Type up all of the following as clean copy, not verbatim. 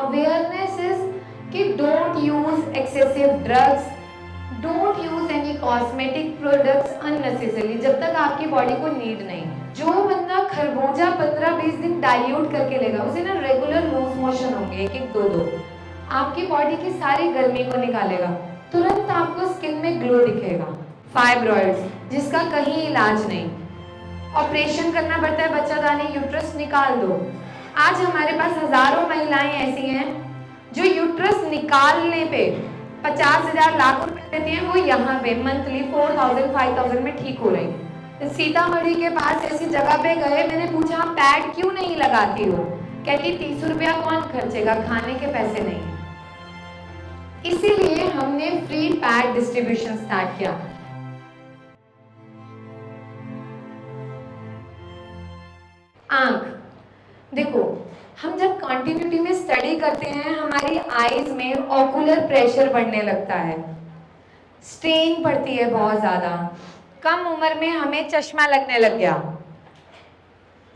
Awareness is कि don't use excessive drugs, don't use any cosmetic products unnecessarily जब तक आपकी बॉडी को नीड नहीं। जो बंदा खरबूजा 15-20 दिन डाइल्यूट करके लेगा उसे ना रेगुलर लूज मोशन होंगे, एक एक दो दो, आपकी बॉडी की सारी गर्मी को निकालेगा, तुरंत आपको स्किन में ग्लो दिखेगा। फाइब्रॉइड्स जिसका कहीं इलाज नहीं, ऑपरेशन करना पड़ता है बच्चा दानी, यूट्रस निकाल दो। आज हमारे पास हजारों महिलाएं ऐसी हैं जो यूट्रस निकालने पे 50,000 लाख रुपए देती हैं, वो यहाँ पे मंथली 4,000-5,000 में ठीक हो रही। सीतामढ़ी के पास ऐसी जगह पे गए, मैंने पूछा पैड क्यों नहीं लगाती हो, कहती 30 रुपया कौन खर्चेगा, खाने के पैसे नहीं। इसीलिए हमने फ्री पैड डिस्ट्रीब्यूशन स्टार्ट किया। आंख देखो, हम जब कंटिन्यूटी में स्टडी करते हैं हमारी आईज में ऑकुलर प्रेशर बढ़ने लगता है, स्ट्रेन पड़ती है बहुत ज्यादा, कम उम्र में हमें चश्मा लगने लग गया।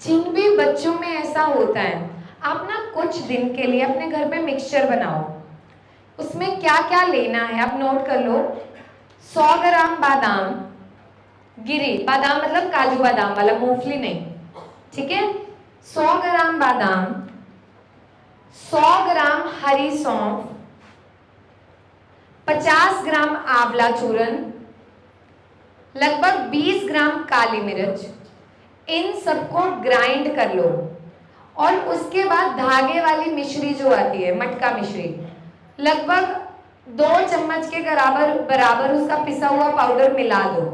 जिन भी बच्चों में ऐसा होता है, आप ना कुछ दिन के लिए अपने घर में मिक्सचर बनाओ, उसमें क्या क्या लेना है आप नोट कर लो। 100 ग्राम बादाम, गिरी बादाम मतलब काजू बादाम वाला, मूंगफली नहीं, ठीक है। 100 ग्राम बादाम, 100 ग्राम हरी सौंफ, 50 ग्राम आंवला चूर्ण, लगभग 20 ग्राम काली मिर्च, इन सबको ग्राइंड कर लो। और उसके बाद धागे वाली मिश्री जो आती है, मटका मिश्री, लगभग 2 चम्मच के बराबर उसका पिसा हुआ पाउडर मिला दो।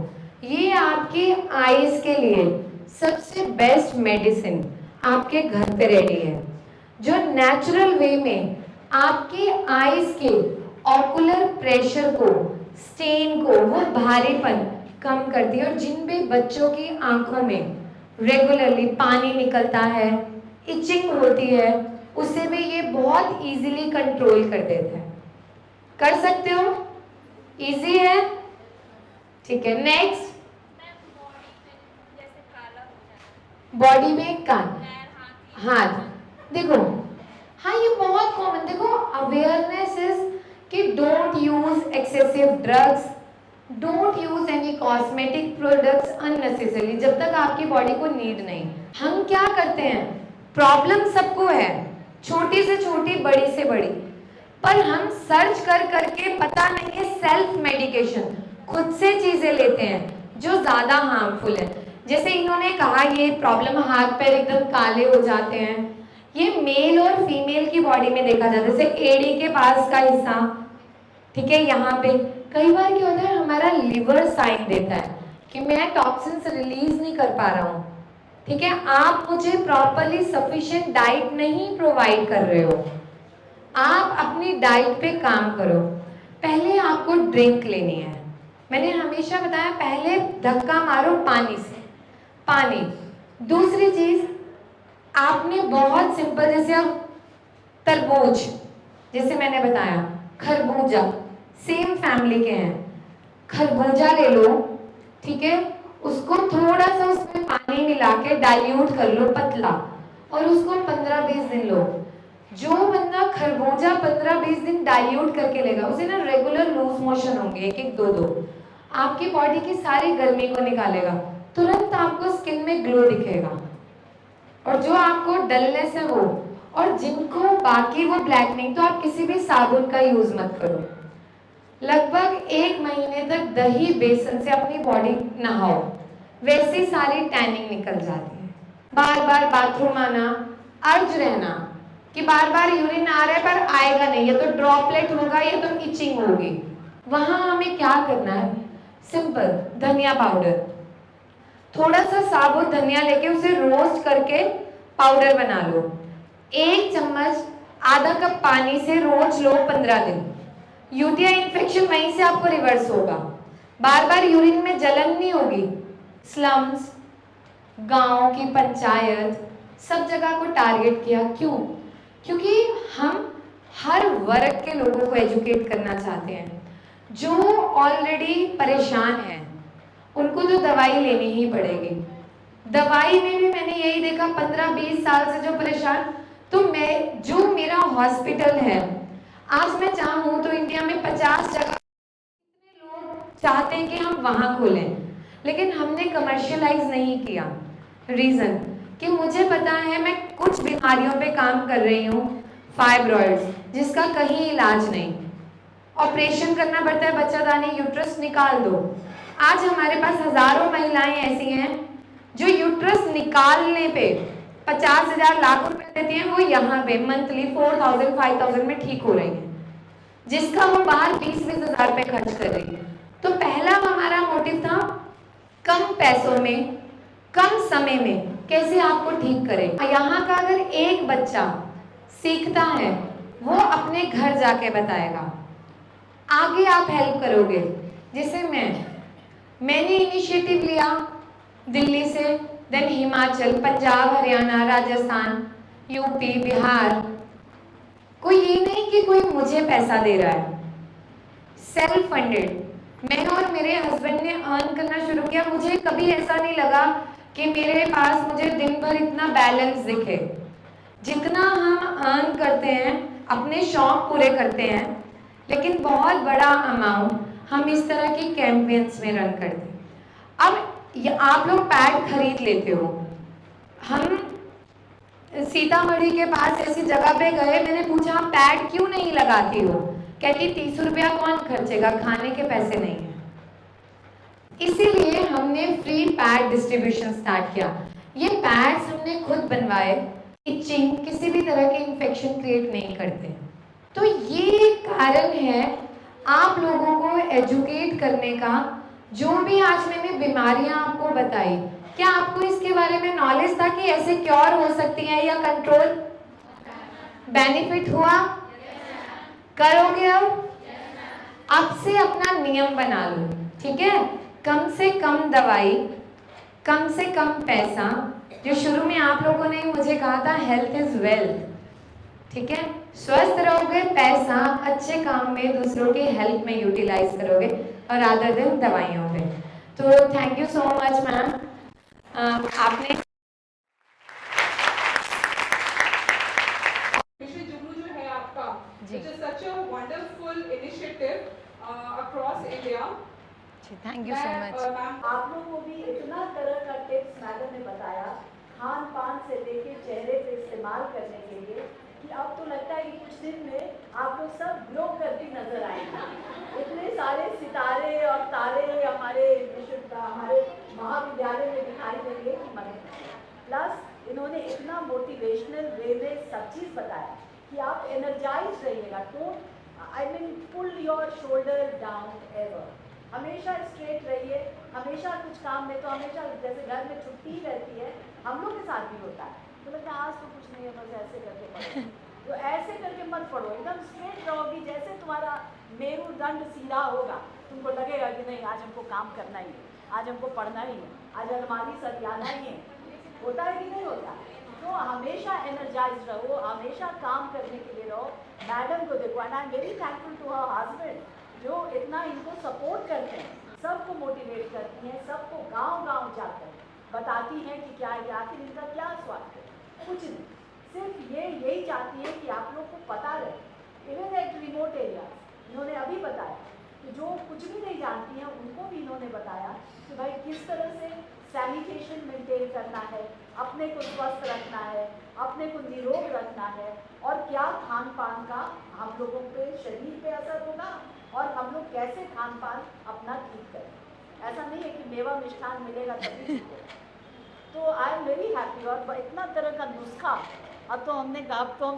ये आपकी आईज के लिए सबसे बेस्ट मेडिसिन आपके घर पे रेडी है, जो नेचुरल वे में आपकी आईज के ऑकुलर प्रेशर को, स्टेन को, वो भारीपन कम करती है। और जिन भी बच्चों की आंखों में रेगुलरली पानी निकलता है, इचिंग होती है, उसे भी ये बहुत इजीली कंट्रोल कर देता है। कर सकते हो, इजी है, ठीक है। नेक्स्ट, बॉडी में कान, हाथ, देखो हाँ ये बहुत कॉमन, देखो अवेयरनेस इज कि don't use excessive drugs, don't use any cosmetic products unnecessarily जब तक आपकी बॉडी को नीड नहीं। हम क्या करते हैं, प्रॉब्लम सबको है, छोटी से छोटी, बड़ी से बड़ी, पर हम सर्च कर करके पता नहीं है सेल्फ मेडिकेशन, खुद से चीजें लेते हैं जो ज्यादा हार्मफुल है। जैसे इन्होंने कहा ये प्रॉब्लम हाथ पैर एकदम काले हो जाते हैं, ये मेल और फीमेल की बॉडी में देखा जाता है। जैसे एड़ी के पास का हिस्सा, ठीक है, यहाँ पे कई बार क्या होता है हमारा लिवर साइन देता है कि मैं टॉक्सिन्स रिलीज नहीं कर पा रहा हूँ, ठीक है, आप मुझे प्रॉपरली सफिशिएंट डाइट नहीं प्रोवाइड कर रहे हो। आप अपनी डाइट पे काम करो। पहले आपको ड्रिंक लेनी है, मैंने हमेशा बताया पहले धक्का मारो पानी से, पानी। दूसरी चीज आपने बहुत सिंपल, जैसे अब तरबूज, जैसे मैंने बताया, खरबूजा, सेम फैमिली के हैं, खरबूजा ले लो, ठीक है, उसको थोड़ा सा उसमें पानी मिला के डाइल्यूट कर लो पतला, और उसको 15-20 दिन लो। जो बंदा खरबूजा 15-20 दिन डाइल्यूट करके लेगा उसे ना रेगुलर लूज मोशन होंगे, एक एक दो दो, आपकी बॉडी की सारी गर्मी को निकालेगा, तुरंत आपको स्किन में ग्लो दिखेगा। और जो आपको डलनेस है वो, और जिनको बाकी वो ब्लैकनिंग, तो आप किसी भी साबुन का यूज मत करो। लगभग 1 महीने तक दही बेसन से अपनी बॉडी नहाओ, वैसी सारी टैनिंग निकल जाती है। बार बार बाथरूम आना, अर्ज रहना कि बार बार यूरिन आ रहा है पर आएगा नहीं, या तो ड्रॉपलेट होगा या तो इचिंग होगी, वहां हमें क्या करना है, सिंपल धनिया पाउडर, थोड़ा सा साबुत धनिया लेके उसे रोस्ट करके पाउडर बना लो, 1 चम्मच आधा कप पानी से रोज लो 15 दिन। यूटीआई इन्फेक्शन वहीं से आपको रिवर्स होगा, बार बार यूरिन में जलन नहीं होगी। स्लम्स, गांव की पंचायत, सब जगह को टारगेट किया, क्यों? क्योंकि हम हर वर्ग के लोगों को एजुकेट करना चाहते हैं। जो ऑलरेडी परेशान हैं उनको तो दवाई लेनी ही पड़ेगी। दवाई में भी मैंने यही देखा 15-20 साल से जो परेशान, तो तो मैं जो मेरा हॉस्पिटल है, आज मैं चाहूँ तो इंडिया में 50 जगह लोग चाहते हैं कि हम वहाँ खोलें, लेकिन हमने कमर्शियलाइज नहीं किया। रीज़न कि मुझे पता है मैं कुछ बीमारियों पे काम कर रही हूँ, फाइब्रॉइड्स, जिसका कहीं इलाज नहीं, ऑपरेशन करना पड़ता है, बच्चादानी यूट्रस निकाल दो। आज हमारे पास हजारों महिलाएं ऐसी हैं जो यूट्रस निकालने पे 50,000 लाख रुपए देती हैं, वो यहाँ पे मंथली 4,000 5,000 में ठीक हो रही हैं, जिसका वो बाहर 20-20 हजार रुपए खर्च कर रही है। तो पहला हमारा मोटिव था कम पैसों में, कम समय में कैसे आपको ठीक करें। यहाँ का अगर एक बच्चा सीखता है, वो अपने घर जाके बताएगा, आगे आप हेल्प करोगे। जैसे मैंने इनिशिएटिव लिया दिल्ली से, देन हिमाचल, पंजाब, हरियाणा, राजस्थान, यूपी, बिहार। कोई ये नहीं कि कोई मुझे पैसा दे रहा है, सेल्फ फंडेड। मैं और मेरे हस्बैंड ने अर्न करना शुरू किया। मुझे कभी ऐसा नहीं लगा कि मेरे पास मुझे दिन भर इतना बैलेंस दिखे। जितना हम अर्न करते हैं अपने शौक पूरे करते हैं, लेकिन बहुत बड़ा अमाउंट हम इस तरह की कैंपेन्स में रन करते हैं। अब आप लोग पैड खरीद लेते हो, हम सीतामढ़ी के पास ऐसी जगह पे गए, मैंने पूछा पैड क्यों नहीं लगाती हो, कहती 30 रुपया कौन खर्चेगा, खाने के पैसे नहीं है। इसीलिए हमने फ्री पैड डिस्ट्रीब्यूशन स्टार्ट किया। ये पैड्स हमने खुद बनवाए, इचिंग, किसी भी तरह के इन्फेक्शन क्रिएट नहीं करते। तो ये कारण है आप लोगों को एजुकेट करने का। जो भी आज मैंने बीमारियां आपको बताई, क्या आपको इसके बारे में नॉलेज था कि ऐसे क्योर हो सकती हैं या कंट्रोल? बेनिफिट हुआ? करोगे अब से अपना नियम बना लो, ठीक है? कम से कम दवाई, कम से कम पैसा। जो शुरू में आप लोगों ने मुझे कहा था हेल्थ इज वेल्थ, ठीक है? स्वस्थ रहोगे, पैसा अच्छे काम में, दूसरों की हेल्प में यूटिलाइज करोगे, और आधा दिन दवाइयों पे। तो thank you so much ma'am. आपने जो है आपका, which is such a wonderful initiative across India. Thank you so much. आप लोगों को भी इतना तरह का टिप्स मैडम ने बताया, खान पान से लेके चेहरे पे इस्तेमाल करने के लिए, कि अब तो लगता है कि कुछ दिन में आप लोग सब ग्लो करती नजर आएंगे। इतने सारे सितारे और तारे हमारे महाविद्यालय में दिखाई देंगे कि मन। प्लस इन्होंने इतना मोटिवेशनल वे में सब चीज़ बताया कि आप एनर्जाइज रहिएगा। Don't I mean pull your shoulder down ever. हमेशा स्ट्रेट रहिए। हमेशा कुछ काम में तो हमेशा, जैसे घर में छुट्टी रहती है, हम लोग के साथ भी होता है, तो लगता है आज तो कुछ नहीं है, बस ऐसे करके पढ़ो। तो ऐसे करके मत पढ़ो, एकदम स्ट्रेट रहोगी। जैसे तुम्हारा मेरुदंड सीधा होगा, तुमको लगेगा कि नहीं आज हमको काम करना ही है, आज हमको पढ़ना ही है, आज अलमारी सरियाना ही है। होता है कि नहीं होता? तो हमेशा एनर्जाइज रहो, हमेशा काम करने के लिए रहो। मैडम को देखो, and I am very thankful to her husband जो इतना इनको सपोर्ट करते हैं, सबको मोटिवेट करती हैं, सबको गांव-गांव जाकर बताती हैं कि क्या है, आखिर इनका क्या स्वार्थ है। कुछ नहीं, सिर्फ यही चाहती है कि आप लोग को पता रहे। इवन एट रिमोट एरिया इन्होंने अभी बताया कि जो कुछ भी नहीं जानती हैं उनको भी इन्होंने बताया कि भाई किस तरह से सैनिटेशन मेंटेन करना है, अपने को स्वस्थ रखना है, अपने को निरोग रखना है, और क्या खान पान का हम लोगों पे शरीर पे असर होगा, और हम लोग कैसे खान पान अपना ठीक करें। ऐसा नहीं है कि मेवा मिष्ठान मिलेगा तभी ठीक होगा। तो आई एम वेरी हैप्पी। और इतना तरह का नुस्खा, अब तो हम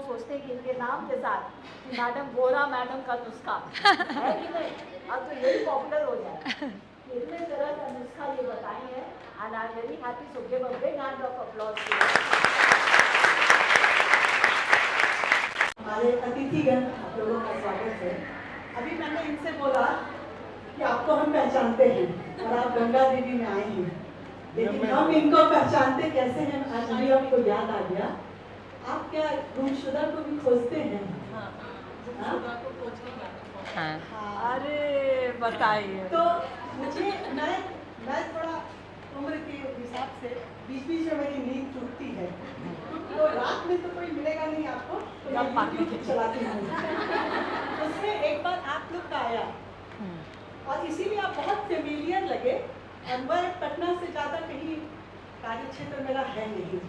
सोचते हैं कि इनके नाम के साथ कि मैडम गोरा मैडम का नुस्खा है कि नहीं, अब तो यही पॉपुलर हो जाए। इतने तरह का नुस्खा ये बताए हैं, and I am very happy. So give a big hand of applause to हमारे अतिथिगण। आप लोगों का स्वागत है। अभी मैंने इनसे बोला कि आपको हम पहचानते हैं और आप गंगा देवी में आए हैं, लेकिन हम इनको पहचानते कैसे हैं आज भी आपको याद आ गया। आप क्या गुमशुदा को भी खोजते हैं? हाँ। अरे बताइए। तो मुझे मैं थोड़ा उम्र के हिसाब से बीच बीच में मेरी नींद टूटती है, तो रात में तो कोई मिलेगा नहीं आपको, तो मैं YouTube चलाती हूँ। उसमें एक बार आप लोग का आया और इसीलिए आप बहुत फेमिलियर लगे। और मैं पटना से ज़्यादा कहीं कार्य क्षेत्र मेरा है नहीं,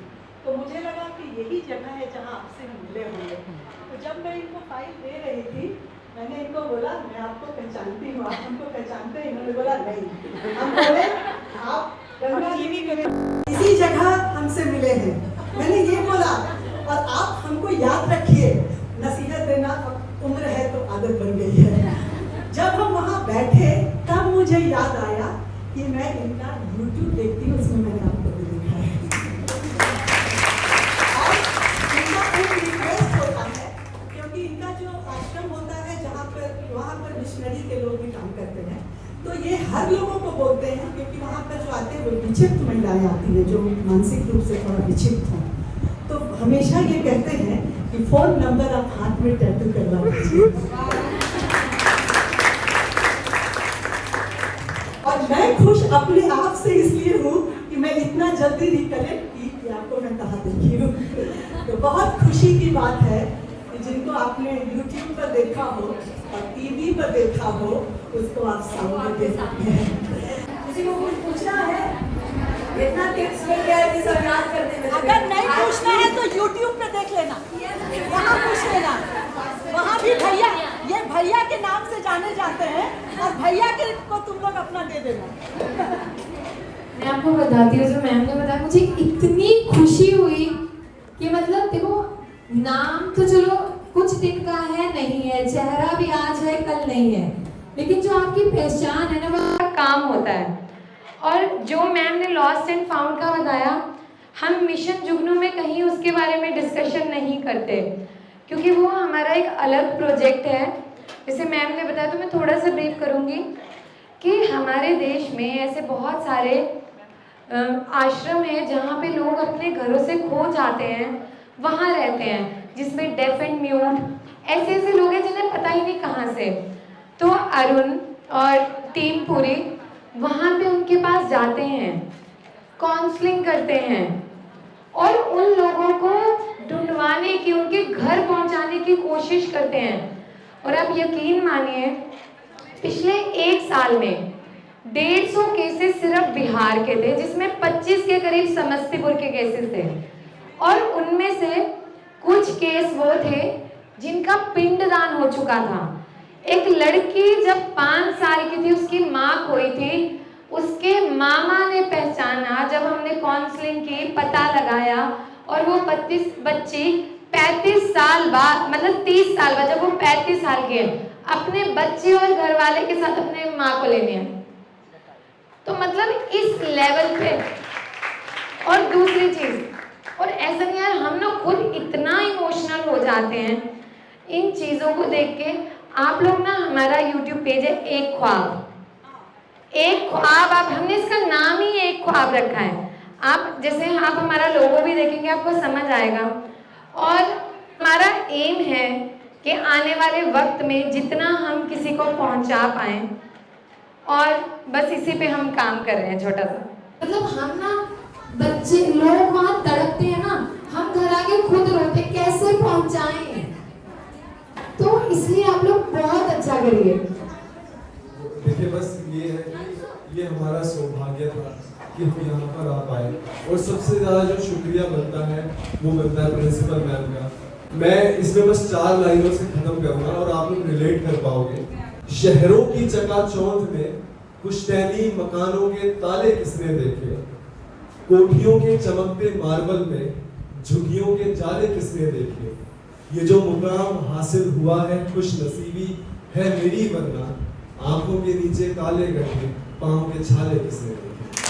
तो मुझे लगा कि यही जगह है जहाँ आपसे हम मिले होंगे। तो जब मैं इनको फाइल दे रही थी, मैंने इनको बोला मैं आपको पहचानती हूँ, आप हमको पहचानते हैं? इन्होंने बोला नहीं। हम बोले आप गंगा टीवी में इसी जगह हमसे मिले हैं। मैंने ये बोला और आप हमको याद रखिए, नसीहत देना अब उम्र है तो आदत बन गई है। जब हम वहाँ बैठे तब मुझे याद आया कि मैं इनका YouTube देखती हूँ, उसमें मैंने आपको भी देखा है। और इनका एक रिक्वेस्ट होता है, क्योंकि इनका जो आश्रम होता है जहाँ पर वहाँ पर मिशनरी के लोग भी काम करते हैं, तो ये हर लोगों को बोलते हैं, क्योंकि वहाँ पर जो आते हैं वो विक्षिप्त महिलाएं आती हैं जो मानसिक रूप से थोड़ा विक्षिप्त हों, तो हमेशा ये कहते हैं कि फोन नंबर आप हाथ में टैटू करवा दीजिए। और मैं खुश अपने आप से इसलिए हूँ कि मैं इतना जल्दी रिकलेक्ट की कि आपको मैं कहाँ देखी हूँ। तो बहुत खुशी की बात है कि जिनको आपने YouTube पर देखा हो और टीवी पर देखा हो, उसको आप सामने देख सकते हैं। किसी को कुछ पूछना है? इतना टिप्स मिल गया है कि सब याद करने में। अगर नहीं पूछना है तो YouTube पे देख लेना, वहाँ पूछ लेना। वहाँ भी भैया, ये भैया के नाम से जाने जाते हैं, और भैया के को तुम लोग अपना दे देना। मैं आपको बताती हूँ, जो मैम ने बताया मुझे इतनी खुशी हुई कि मतलब देखो, नाम तो चलो कुछ दिन का है, नहीं है, चेहरा भी आज है कल नहीं है, लेकिन जो आपकी पहचान है ना, वो काम होता है। और जो मैम ने लॉस्ट एंड फाउंड का बताया, हम मिशन जुगनू में कहीं उसके बारे में डिस्कशन नहीं करते, क्योंकि वो हमारा एक अलग प्रोजेक्ट है। जैसे मैम ने बताया, तो मैं थोड़ा सा ब्रीफ करूँगी कि हमारे देश में ऐसे बहुत सारे आश्रम है जहाँ पे लोग अपने घरों से खो जाते हैं, वहाँ रहते हैं, जिसमें डेफ एंड म्यूट ऐसे ऐसे लोग हैं जिन्हें पता ही नहीं कहाँ से। तो अरुण और टीम पूरी वहाँ पे उनके पास जाते हैं, काउंसलिंग करते हैं और उन लोगों को ढूंढवाने की, उनके घर पहुँचाने की कोशिश करते हैं। और आप यकीन मानिए, पिछले एक साल में 150 केसेस सिर्फ बिहार के थे, जिसमें 25 के करीब समस्तीपुर के केसेस थे। और उनमें से कुछ केस वो थे जिनका पिंडदान हो चुका था। एक लड़की जब 5 साल की थी, उसकी माँ खोई थी, उसके मामा ने पहचाना, जब हमने काउंसलिंग की, पता लगाया, और वो बच्ची 35 साल बाद, मतलब 30 साल बाद, जब वो 35 साल की है, अपने बच्चे और घर वाले के साथ अपने माँ को लेने आई। तो मतलब इस लेवल पे। और दूसरी चीज, और ऐसा नहीं यार, हम लोग खुद इतना इमोशनल हो जाते हैं इन चीजों को देख के। आप लोग ना, हमारा YouTube पेज है एक ख्वाब, एक ख्वाब, आप, हमने इसका नाम ही एक ख्वाब रखा है। आप जैसे आप हमारा लोगो भी देखेंगे, आपको समझ आएगा। और हमारा एम है कि आने वाले वक्त में जितना हम किसी को पहुंचा पाएं, और बस इसी पे हम काम कर रहे हैं छोटा सा। मतलब हम ना, बच्चे लोग वहाँ तड़पते हैं ना, हम घर आके खुद रोते, कैसे पहुंचाएं। तो इसलिए आप लोग बहुत अच्छा करिए। देखिए, बस ये है कि ये हमारा सौभाग्य था कि हम यहाँ पर आ पाए, और सबसे ज़्यादा जो शुक्रिया बनता है वो बनता है प्रिंसिपल मैम का। मैं इसमें बस 4 लाइनों से खत्म करूँगा और आप लोग रिलेट कर पाओगे। शहरों की चकाचौंध में पुश्तैनी मकानों के ताले किसने देखे, कोठियों के चमकते मार्बल में झुग्गियों के जाले किसने देखे, ये जो मुकाम हासिल हुआ है खुश नसीबी है मेरी, वरना आंखों के नीचे काले गड्ढे, पाँव के छाले किसने देखे।